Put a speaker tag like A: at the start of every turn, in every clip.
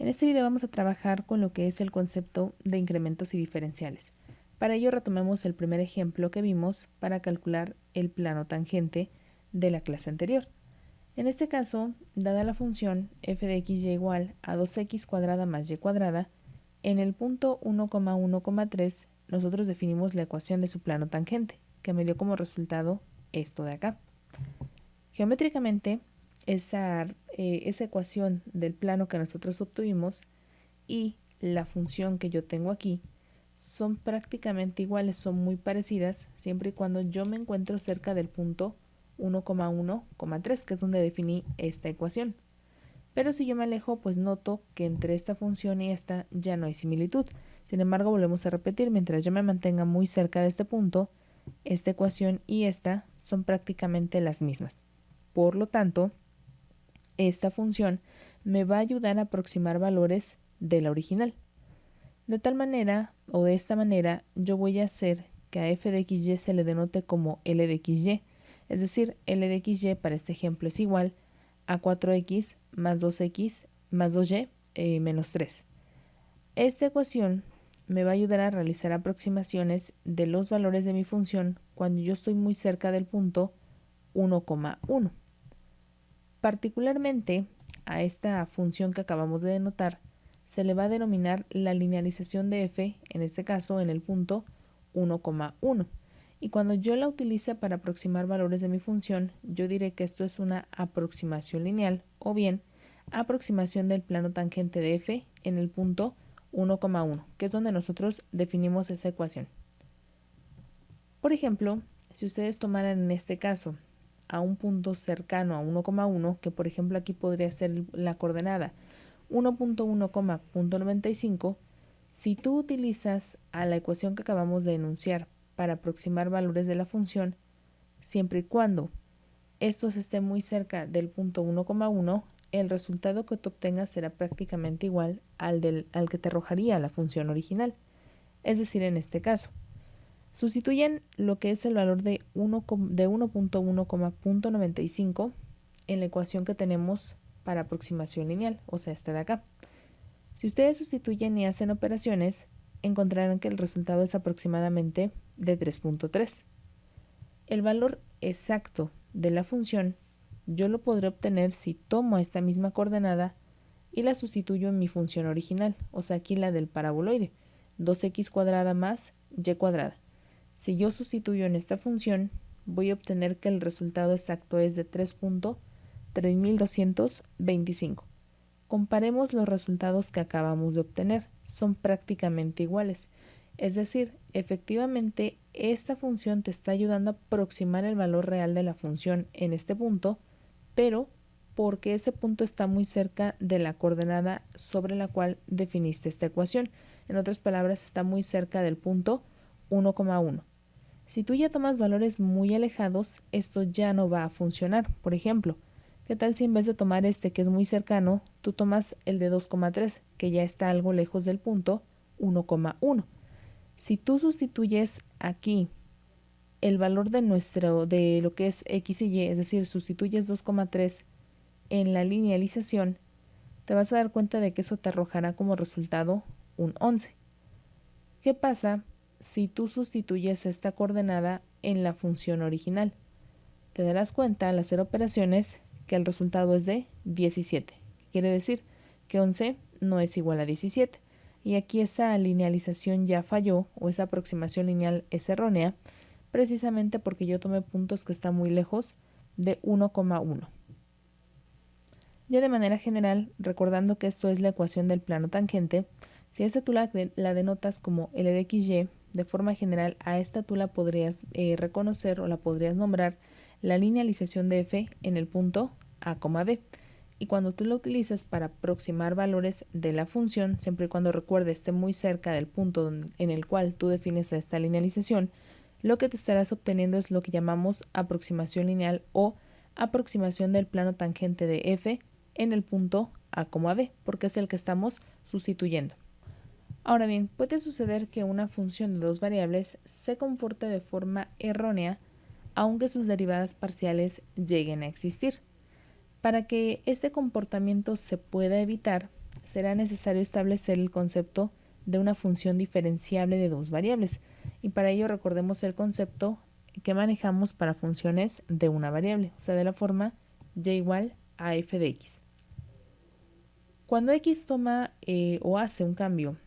A: En este video vamos a trabajar con lo que es el concepto de incrementos y diferenciales. Para ello retomemos el primer ejemplo que vimos para calcular el plano tangente de la clase anterior. En este caso, dada la función f de x y igual a 2x cuadrada más y cuadrada, en el punto 1,1,3 nosotros definimos la ecuación de su plano tangente, que me dio como resultado esto de acá. Geométricamente, esa ecuación del plano que nosotros obtuvimos y la función que yo tengo aquí son prácticamente iguales, son muy parecidas, siempre y cuando yo me encuentro cerca del punto 1,1,3, que es donde definí esta ecuación. Pero si yo me alejo, pues noto que entre esta función y esta ya no hay similitud. Sin embargo, volvemos a repetir, mientras yo me mantenga muy cerca de este punto, esta ecuación y esta son prácticamente las mismas. Por lo tanto, esta función me va a ayudar a aproximar valores de la original. De tal manera, o de esta manera, yo voy a hacer que a f de xy se le denote como L de xy, es decir, L de xy para este ejemplo es igual a 4x más 2x más 2y menos 3. Esta ecuación me va a ayudar a realizar aproximaciones de los valores de mi función cuando yo estoy muy cerca del punto 1,1. Particularmente a esta función que acabamos de denotar se le va a denominar la linealización de f, en este caso en el punto 1,1. Y cuando yo la utilice para aproximar valores de mi función, yo diré que esto es una aproximación lineal o bien aproximación del plano tangente de f en el punto 1,1, que es donde nosotros definimos esa ecuación. Por ejemplo, si ustedes tomaran en este caso a un punto cercano a 1,1, que por ejemplo aquí podría ser la coordenada 1.1,95, si tú utilizas a la ecuación que acabamos de enunciar para aproximar valores de la función, siempre y cuando estos estén muy cerca del punto 1,1, el resultado que tú obtengas será prácticamente igual al que te arrojaría la función original. Es decir, en este caso, sustituyen lo que es el valor de 1.1,95 en la ecuación que tenemos para aproximación lineal, o sea, esta de acá. Si ustedes sustituyen y hacen operaciones, encontrarán que el resultado es aproximadamente de 3.3. El valor exacto de la función yo lo podré obtener si tomo esta misma coordenada y la sustituyo en mi función original, o sea, aquí la del paraboloide, 2x cuadrada más y cuadrada. Si yo sustituyo en esta función, voy a obtener que el resultado exacto es de 3.3225. Comparemos los resultados que acabamos de obtener, son prácticamente iguales. Es decir, efectivamente, esta función te está ayudando a aproximar el valor real de la función en este punto, pero porque ese punto está muy cerca de la coordenada sobre la cual definiste esta ecuación. En otras palabras, está muy cerca del punto 1,1. Si tú ya tomas valores muy alejados, esto ya no va a funcionar. Por ejemplo, ¿qué tal si en vez de tomar este que es muy cercano, tú tomas el de 2,3, que ya está algo lejos del punto 1,1? Si tú sustituyes aquí el valor de lo que es x y y, es decir, sustituyes 2,3 en la linealización, te vas a dar cuenta de que eso te arrojará como resultado un 11. ¿Qué pasa si tú sustituyes esta coordenada en la función original? Te darás cuenta al hacer operaciones que el resultado es de 17. Quiere decir que 11 no es igual a 17. Y aquí esa linealización ya falló, o esa aproximación lineal es errónea, precisamente porque yo tomé puntos que están muy lejos de 1,1. Ya de manera general, recordando que esto es la ecuación del plano tangente, si a esta tú la denotas como L de xy, de forma general a esta tú la podrías reconocer o la podrías nombrar la linealización de f en el punto a, b. Y cuando tú la utilizas para aproximar valores de la función, siempre y cuando recuerde esté muy cerca del punto en el cual tú defines esta linealización, lo que te estarás obteniendo es lo que llamamos aproximación lineal o aproximación del plano tangente de f en el punto a, b, porque es el que estamos sustituyendo. Ahora bien, puede suceder que una función de dos variables se comporte de forma errónea aunque sus derivadas parciales lleguen a existir. Para que este comportamiento se pueda evitar, será necesario establecer el concepto de una función diferenciable de dos variables. Y para ello recordemos el concepto que manejamos para funciones de una variable, o sea, de la forma y igual a f de x. Cuando x toma o hace un cambio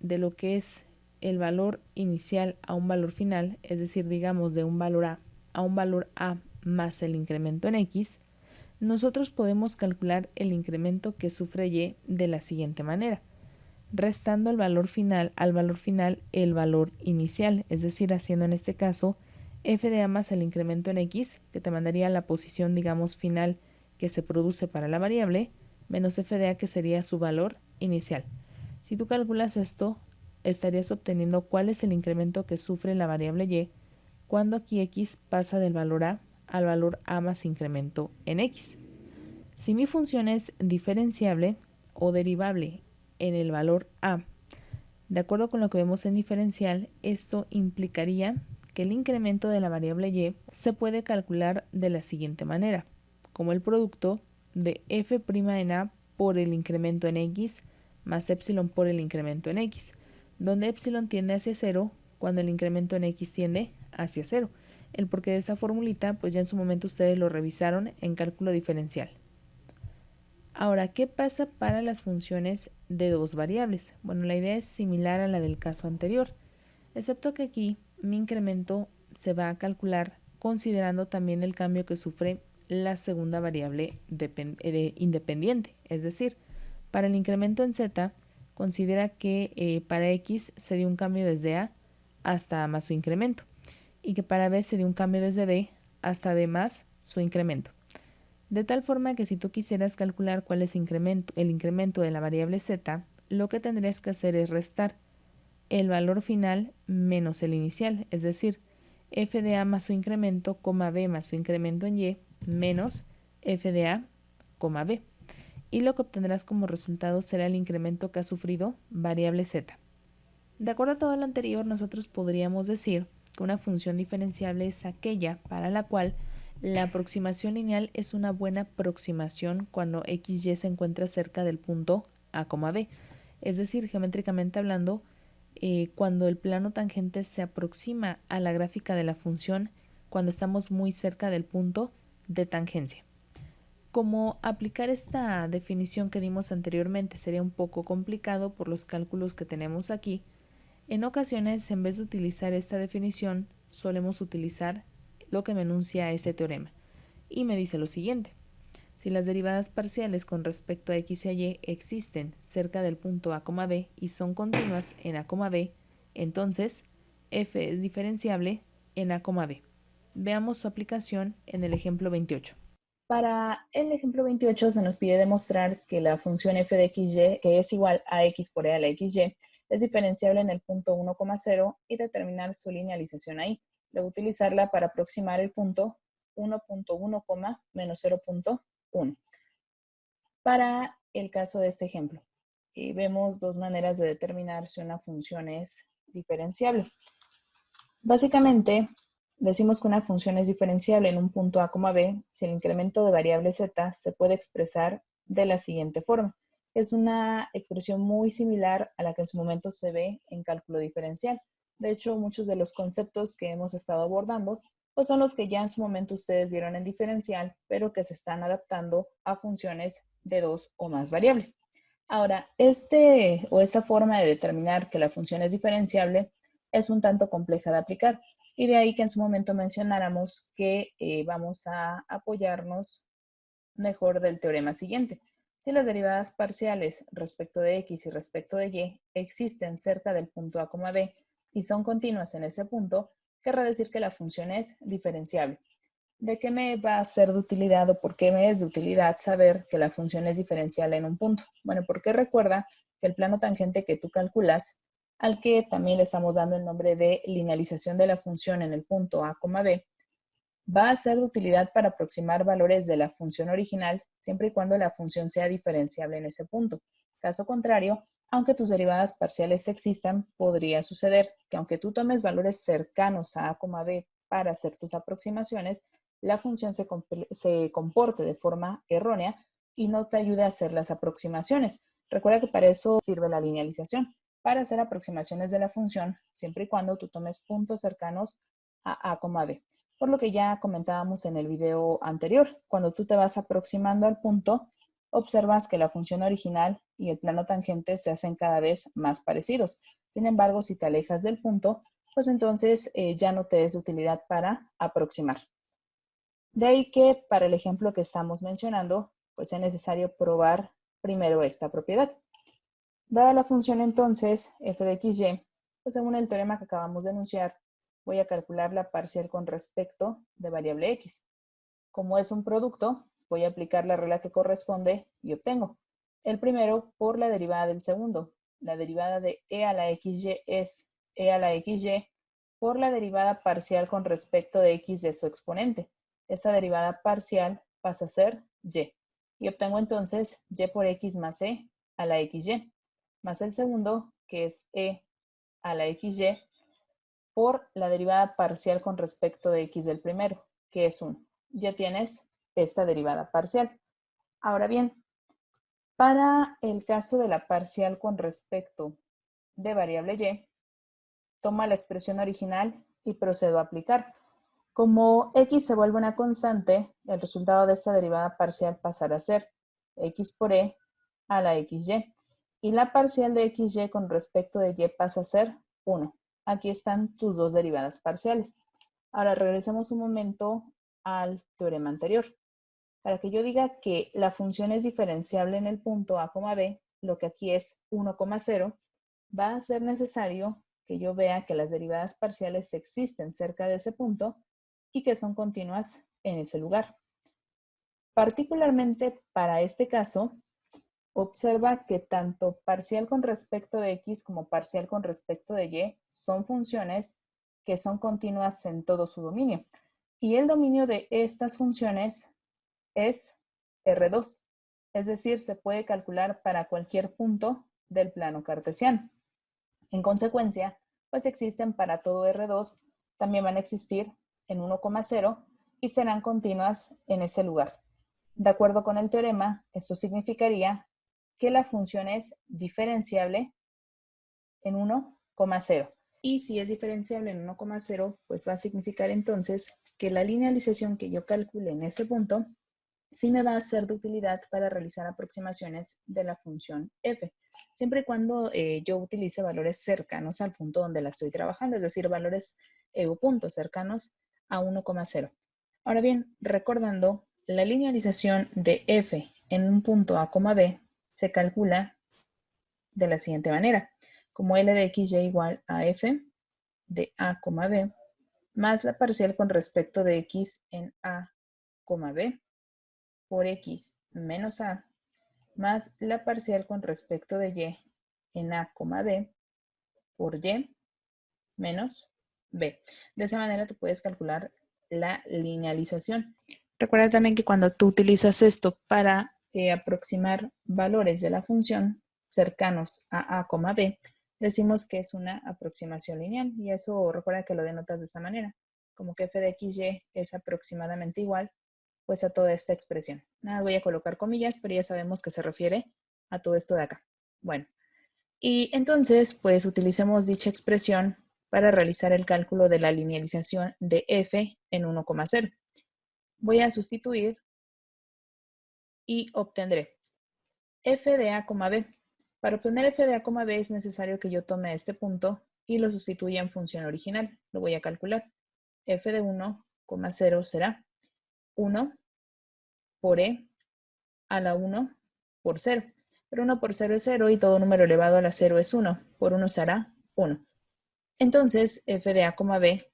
A: de lo que es el valor inicial a un valor final, es decir, digamos de un valor a un valor a más el incremento en x, nosotros podemos calcular el incremento que sufre y de la siguiente manera, restando el valor final al valor final el valor inicial, es decir, haciendo en este caso f de a más el incremento en x, que te mandaría la posición, digamos, final que se produce para la variable, menos f de a, que sería su valor inicial. Si tú calculas esto, estarías obteniendo cuál es el incremento que sufre la variable y cuando aquí x pasa del valor a al valor a más incremento en x. Si mi función es diferenciable o derivable en el valor a, de acuerdo con lo que vemos en diferencial, esto implicaría que el incremento de la variable y se puede calcular de la siguiente manera, como el producto de f' en a por el incremento en x más epsilon por el incremento en x, donde epsilon tiende hacia 0 cuando el incremento en x tiende hacia 0. El porqué de esta formulita, pues ya en su momento ustedes lo revisaron en cálculo diferencial. Ahora, ¿qué pasa para las funciones de dos variables? Bueno, la idea es similar a la del caso anterior, excepto que aquí mi incremento se va a calcular considerando también el cambio que sufre la segunda variable independiente, es decir, para el incremento en z, considera que para x se dio un cambio desde a hasta a más su incremento, y que para b se dio un cambio desde b hasta b más su incremento. De tal forma que si tú quisieras calcular cuál es el incremento de la variable z, lo que tendrías que hacer es restar el valor final menos el inicial, es decir, f de a más su incremento, b más su incremento en y, menos f de a, b. Y lo que obtendrás como resultado será el incremento que ha sufrido variable z. De acuerdo a todo lo anterior, nosotros podríamos decir que una función diferenciable es aquella para la cual la aproximación lineal es una buena aproximación cuando x y se encuentra cerca del punto a, b. Es decir, geométricamente hablando, cuando el plano tangente se aproxima a la gráfica de la función cuando estamos muy cerca del punto de tangencia. Como aplicar esta definición que dimos anteriormente sería un poco complicado por los cálculos que tenemos aquí, en ocasiones, en vez de utilizar esta definición, solemos utilizar lo que me enuncia este teorema. Y me dice lo siguiente. Si las derivadas parciales con respecto a x y a y existen cerca del punto a, b y son continuas en a, b, entonces f es diferenciable en a, b. Veamos su aplicación en el ejemplo 28.
B: Para el ejemplo 28 se nos pide demostrar que la función f de xy, que es igual a x por e a la xy, es diferenciable en el punto 1,0 y determinar su linealización ahí. Luego utilizarla para aproximar el punto 1.1, menos 0.1. Para el caso de este ejemplo, vemos dos maneras de determinar si una función es diferenciable. Básicamente, decimos que una función es diferenciable en un punto a, b si el incremento de variable z se puede expresar de la siguiente forma. Es una expresión muy similar a la que en su momento se ve en cálculo diferencial. De hecho, muchos de los conceptos que hemos estado abordando pues son los que ya en su momento ustedes dieron en diferencial, pero que se están adaptando a funciones de dos o más variables. Ahora, esta forma de determinar que la función es diferenciable es un tanto compleja de aplicar. Y de ahí que en su momento mencionáramos que vamos a apoyarnos mejor del teorema siguiente. Si las derivadas parciales respecto de x y respecto de y existen cerca del punto a, b y son continuas en ese punto, querrá decir que la función es diferenciable. ¿De qué me va a ser de utilidad o por qué me es de utilidad saber que la función es diferencial en un punto? Bueno, porque recuerda que el plano tangente que tú calculas, al que también le estamos dando el nombre de linealización de la función en el punto a, b, va a ser de utilidad para aproximar valores de la función original siempre y cuando la función sea diferenciable en ese punto. Caso contrario, aunque tus derivadas parciales existan, podría suceder que aunque tú tomes valores cercanos a, b para hacer tus aproximaciones, la función se comporte de forma errónea y no te ayude a hacer las aproximaciones. Recuerda que para eso sirve la linealización, para hacer aproximaciones de la función, siempre y cuando tú tomes puntos cercanos a, B. Por lo que ya comentábamos en el video anterior, cuando tú te vas aproximando al punto, observas que la función original y el plano tangente se hacen cada vez más parecidos. Sin embargo, si te alejas del punto, pues entonces ya no te es de utilidad para aproximar. De ahí que para el ejemplo que estamos mencionando, pues es necesario probar primero esta propiedad. Dada la función entonces f de xy, pues según el teorema que acabamos de enunciar, voy a calcular la parcial con respecto de variable x. Como es un producto, voy a aplicar la regla que corresponde y obtengo el primero por la derivada del segundo. La derivada de e a la xy es e a la xy por la derivada parcial con respecto de x de su exponente. Esa derivada parcial pasa a ser y. Y obtengo entonces y por x más e a la xy, más el segundo, que es e a la xy, por la derivada parcial con respecto de x del primero, que es 1. Ya tienes esta derivada parcial. Ahora bien, para el caso de la parcial con respecto de variable y, toma la expresión original y procedo a aplicar. Como x se vuelve una constante, el resultado de esta derivada parcial pasará a ser x por e a la xy. Y la parcial de xy con respecto de y pasa a ser 1. Aquí están tus dos derivadas parciales. Ahora regresemos un momento al teorema anterior. Para que yo diga que la función es diferenciable en el punto a, b, lo que aquí es 1,0, va a ser necesario que yo vea que las derivadas parciales existen cerca de ese punto y que son continuas en ese lugar. Particularmente para este caso, observa que tanto parcial con respecto de x como parcial con respecto de y son funciones que son continuas en todo su dominio. Y el dominio de estas funciones es R2, es decir, se puede calcular para cualquier punto del plano cartesiano. En consecuencia, pues existen para todo R2, también van a existir en 1,0 y serán continuas en ese lugar. De acuerdo con el teorema, esto significaría que la función es diferenciable en 1,0. Y si es diferenciable en 1,0, pues va a significar entonces que la linealización que yo calcule en ese punto sí me va a ser de utilidad para realizar aproximaciones de la función f, siempre y cuando yo utilice valores cercanos al punto donde la estoy trabajando, es decir, valores o puntos cercanos a 1,0. Ahora bien, recordando, la linealización de f en un punto a, b se calcula de la siguiente manera, como L de xy igual a f de a, b, más la parcial con respecto de x en a, b, por x menos a, más la parcial con respecto de y en a, b, por y menos b. De esa manera tú puedes calcular la linealización. Recuerda también que cuando tú utilizas esto para aproximar valores de la función cercanos a b, decimos que es una aproximación lineal y eso recuerda que lo denotas de esta manera, como que f de xy es aproximadamente igual pues a toda esta expresión. Nada, voy a colocar comillas, pero ya sabemos que se refiere a todo esto de acá. Bueno, y entonces pues utilicemos dicha expresión para realizar el cálculo de la linealización de f en 1,0. Voy a sustituir y obtendré f de a, b. Para obtener f de a, b es necesario que yo tome este punto y lo sustituya en función original. Lo voy a calcular. F de 1,0 será 1 por e a la 1 por 0. Pero 1 por 0 es 0 y todo número elevado a la 0 es 1. Por 1 será 1. Entonces, f de a, b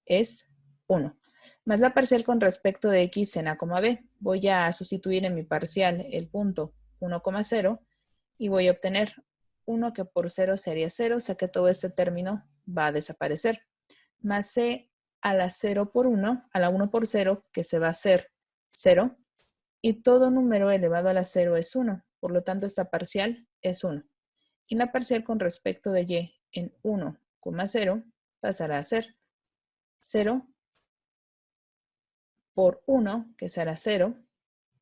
B: es 1. Más la parcial con respecto de x en a, b. Voy a sustituir en mi parcial el punto 1,0 y voy a obtener 1 que por 0 sería 0, o sea que todo este término va a desaparecer. Más c a la 0 por 1, a la 1 por 0, que se va a hacer 0. Y todo número elevado a la 0 es 1. Por lo tanto, esta parcial es 1. Y la parcial con respecto de y en 1,0 pasará a ser 0 por 1, que será 0.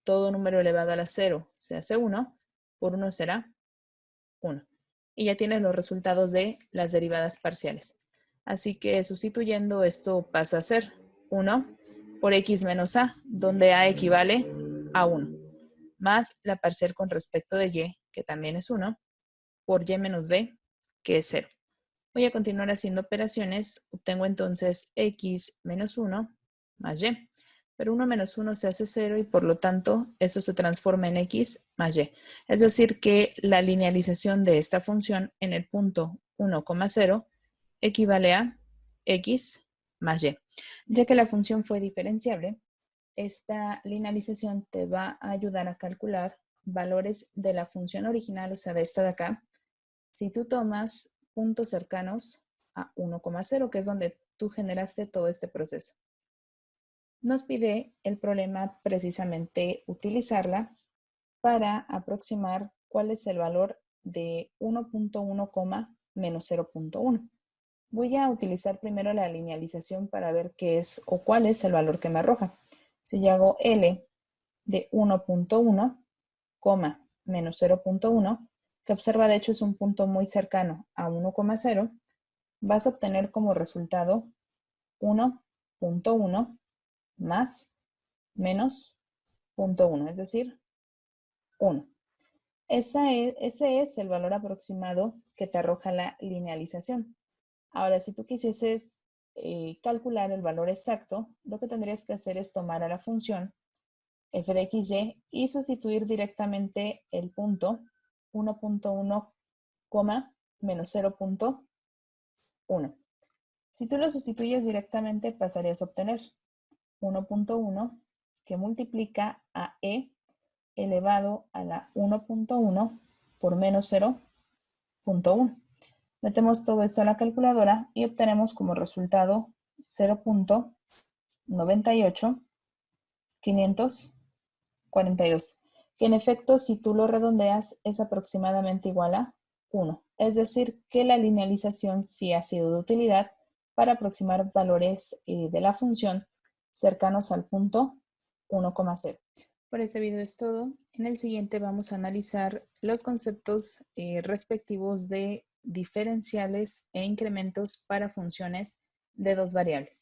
B: Todo número elevado a la 0 se hace 1. Por 1 será 1. Y ya tienes los resultados de las derivadas parciales. Así que sustituyendo esto pasa a ser 1 por x menos a, donde a equivale a 1, más la parcial con respecto de y, que también es 1, por y menos b, que es 0. Voy a continuar haciendo operaciones. Obtengo entonces x menos 1 más y. Pero 1 menos 1 se hace 0 y por lo tanto esto se transforma en x más y. Es decir que la linealización de esta función en el punto 1,0 equivale a x más y. Ya que la función fue diferenciable, esta linealización te va a ayudar a calcular valores de la función original, o sea, de esta de acá, si tú tomas puntos cercanos a 1,0, que es donde tú generaste todo este proceso. Nos pide el problema precisamente utilizarla para aproximar cuál es el valor de 1.1, menos 0.1. Voy a utilizar primero la linealización para ver qué es o cuál es el valor que me arroja. Si yo hago L de 1.1, menos 0.1, que observa de hecho es un punto muy cercano a 1,0, vas a obtener como resultado 1.1 más menos 0.1, es decir, 1. Ese es el valor aproximado que te arroja la linealización. Ahora, si tú quisieses calcular el valor exacto, lo que tendrías que hacer es tomar a la función f de xy y sustituir directamente el punto 1.1, menos 0.1. Si tú lo sustituyes directamente, pasarías a obtener 1.1 que multiplica a e elevado a la 1.1 por menos 0.1. Metemos todo esto a la calculadora y obtenemos como resultado 0.98542, que en efecto, si tú lo redondeas, es aproximadamente igual a 1. Es decir, que la linealización sí ha sido de utilidad para aproximar valores de la función cercanos al punto 1,0. Por este video es todo. En el siguiente vamos a analizar los conceptos respectivos de diferenciales e incrementos para funciones de dos variables.